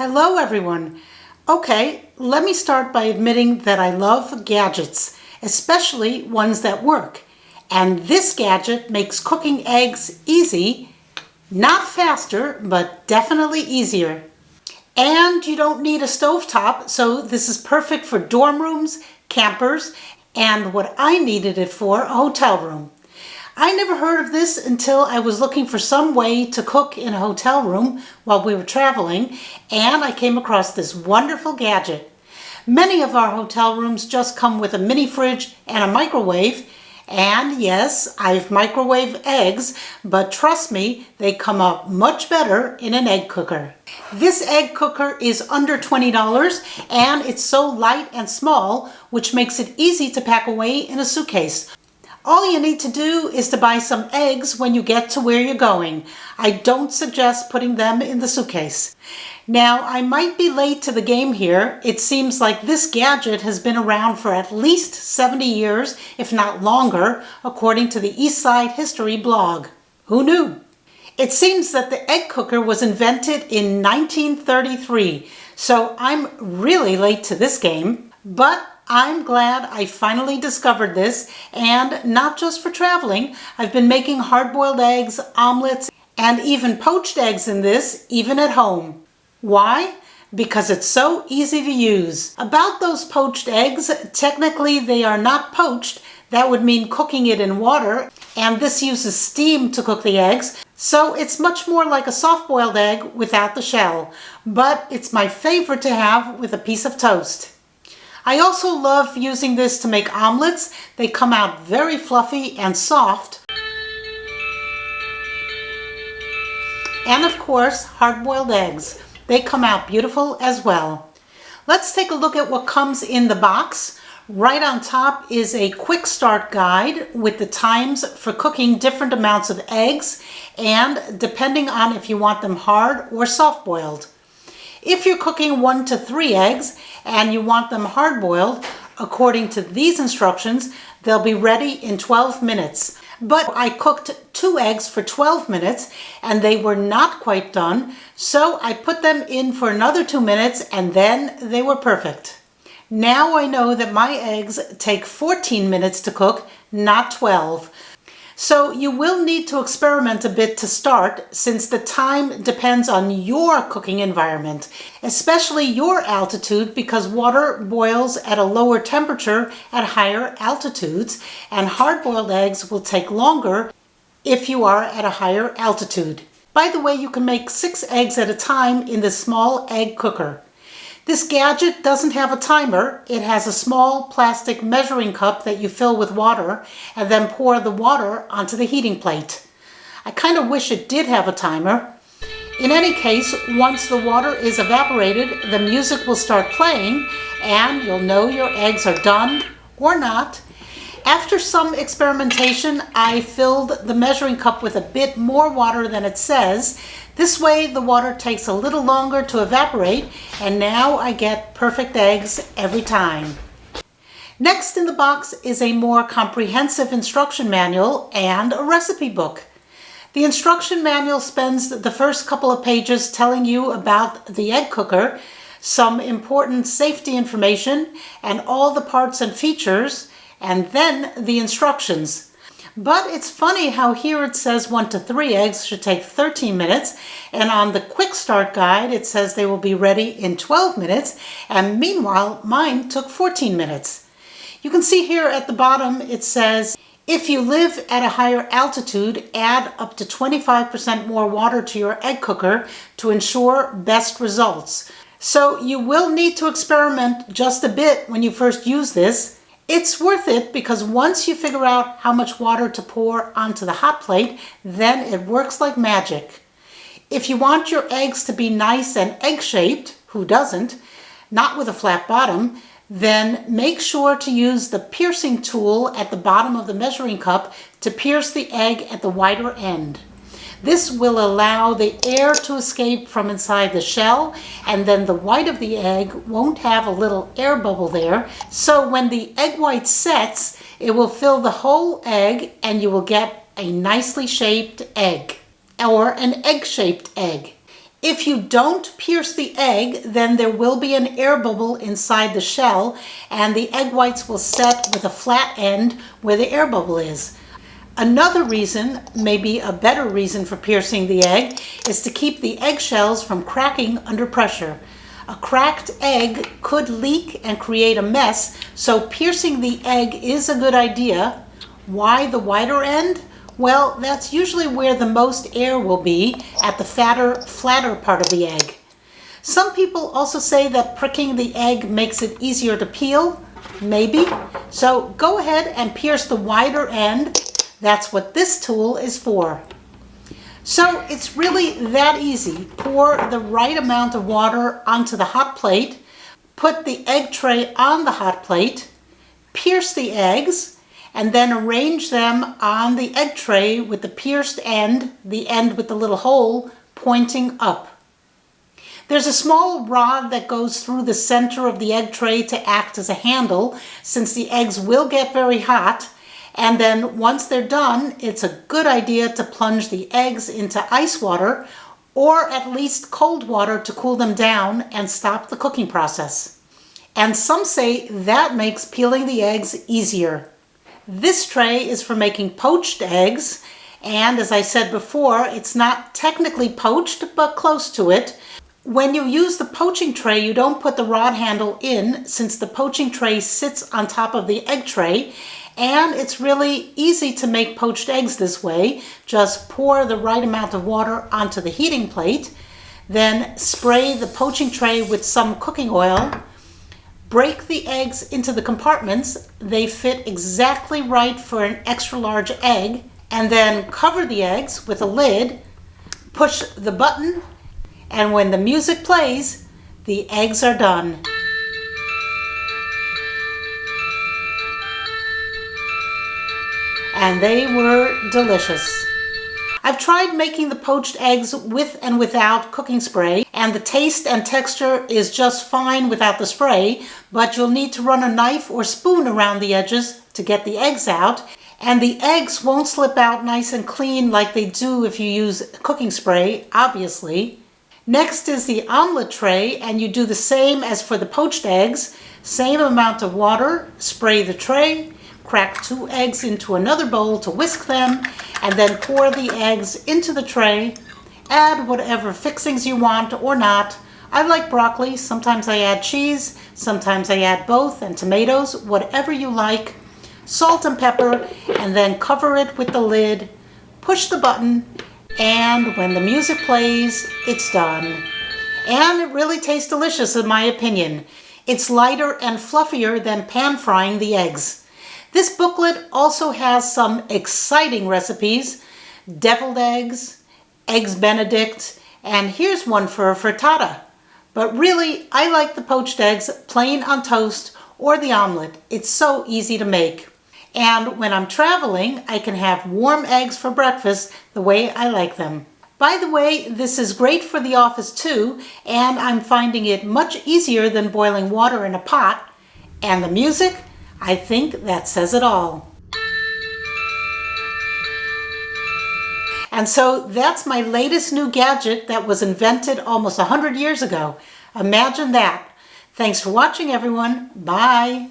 Hello everyone. Okay, let me start by admitting that I love gadgets, especially ones that work. And this gadget makes cooking eggs easy, not faster, but definitely easier. And you don't need a stovetop, so this is perfect for dorm rooms, campers, and what I needed it for, a hotel room. I never heard of this until I was looking for some way to cook in a hotel room while we were traveling, and I came across this wonderful gadget. Many of our hotel rooms just come with a mini fridge and a microwave, and yes, I've microwaved eggs, but trust me, they come out much better in an egg cooker. This egg cooker is under $20 and it's so light and small, which makes it easy to pack away in a suitcase. All you need to do is to buy some eggs when you get to where you're going. I don't suggest putting them in the suitcase. Now, I might be late to the game here. It seems like this gadget has been around for at least 70 years, if not longer, according to the East Side History blog. Who knew? It seems that the egg cooker was invented in 1933, so I'm really late to this game, but I'm glad I finally discovered this, and not just for traveling. I've been making hard-boiled eggs, omelets, and even poached eggs in this, even at home. Why? Because it's so easy to use. About those poached eggs, technically they are not poached. That would mean cooking it in water, and this uses steam to cook the eggs, so it's much more like a soft-boiled egg without the shell. But it's my favorite to have with a piece of toast. I also love using this to make omelets. They come out very fluffy and soft. And of course, hard-boiled eggs. They come out beautiful as well. Let's take a look at what comes in the box. Right on top is a quick start guide with the times for cooking different amounts of eggs and depending on if you want them hard or soft-boiled. If you're cooking 1 to 3 eggs and you want them hard-boiled, according to these instructions, they'll be ready in 12 minutes. But I cooked 2 eggs for 12 minutes and they were not quite done, so I put them in for another 2 minutes and then they were perfect. Now I know that my eggs take 14 minutes to cook, not 12. So you will need to experiment a bit to start, since the time depends on your cooking environment, especially your altitude, because water boils at a lower temperature at higher altitudes, and hard-boiled eggs will take longer if you are at a higher altitude. By the way, you can make 6 eggs at a time in the small egg cooker. This gadget doesn't have a timer. It has a small plastic measuring cup that you fill with water and then pour the water onto the heating plate. I kind of wish it did have a timer. In any case, once the water is evaporated, the music will start playing and you'll know your eggs are done or not. After some experimentation, I filled the measuring cup with a bit more water than it says. This way the water takes a little longer to evaporate, and now I get perfect eggs every time. Next in the box is a more comprehensive instruction manual and a recipe book. The instruction manual spends the first couple of pages telling you about the egg cooker, some important safety information, and all the parts and features, and then the instructions. But it's funny how here it says 1 to 3 eggs should take 13 minutes, and on the quick start guide it says they will be ready in 12 minutes, and meanwhile mine took 14 minutes. You can see here at the bottom it says, if you live at a higher altitude, add up to 25% more water to your egg cooker to ensure best results. So you will need to experiment just a bit when you first use this. It's worth it because once you figure out how much water to pour onto the hot plate, then it works like magic. If you want your eggs to be nice and egg-shaped, who doesn't, not with a flat bottom, then make sure to use the piercing tool at the bottom of the measuring cup to pierce the egg at the wider end. This will allow the air to escape from inside the shell, and then the white of the egg won't have a little air bubble there. So when the egg white sets, it will fill the whole egg and you will get a nicely shaped egg, or an egg-shaped egg. If you don't pierce the egg, then there will be an air bubble inside the shell, and the egg whites will set with a flat end where the air bubble is. Another reason, maybe a better reason for piercing the egg, is to keep the eggshells from cracking under pressure. A cracked egg could leak and create a mess, so piercing the egg is a good idea. Why the wider end? Well, that's usually where the most air will be, at the fatter, flatter part of the egg. Some people also say that pricking the egg makes it easier to peel. Maybe. So go ahead and pierce the wider end. That's what this tool is for. So it's really that easy. Pour the right amount of water onto the hot plate, put the egg tray on the hot plate, pierce the eggs, and then arrange them on the egg tray with the pierced end, the end with the little hole, pointing up. There's a small rod that goes through the center of the egg tray to act as a handle, since the eggs will get very hot. And then once they're done, it's a good idea to plunge the eggs into ice water, or at least cold water to cool them down and stop the cooking process. And some say that makes peeling the eggs easier. This tray is for making poached eggs, and as I said before, it's not technically poached, but close to it. When you use the poaching tray, you don't put the rod handle in, since the poaching tray sits on top of the egg tray, and it's really easy to make poached eggs this way. Just pour the right amount of water onto the heating plate, then spray the poaching tray with some cooking oil. Break the eggs into the compartments. They fit exactly right for an extra large egg, and then cover the eggs with a lid, push the button, and when the music plays, the eggs are done. And they were delicious. I've tried making the poached eggs with and without cooking spray, and the taste and texture is just fine without the spray, but you'll need to run a knife or spoon around the edges to get the eggs out, and the eggs won't slip out nice and clean like they do if you use cooking spray, obviously. Next is the omelet tray, and you do the same as for the poached eggs. Same amount of water, spray the tray, crack 2 eggs into another bowl to whisk them, and then pour the eggs into the tray. Add whatever fixings you want or not. I like broccoli, sometimes I add cheese, sometimes I add both, and tomatoes, whatever you like. Salt and pepper, and then cover it with the lid. Push the button, and when the music plays, it's done. And it really tastes delicious in my opinion. It's lighter and fluffier than pan frying the eggs. This booklet also has some exciting recipes: deviled eggs, eggs Benedict, and here's one for a frittata. But really, I like the poached eggs plain on toast or the omelet. It's so easy to make. And when I'm traveling, I can have warm eggs for breakfast the way I like them. By the way, this is great for the office too, and I'm finding it much easier than boiling water in a pot. And the music? I think that says it all. And so that's my latest new gadget that was invented almost 100 years ago. Imagine that. Thanks for watching, everyone. Bye.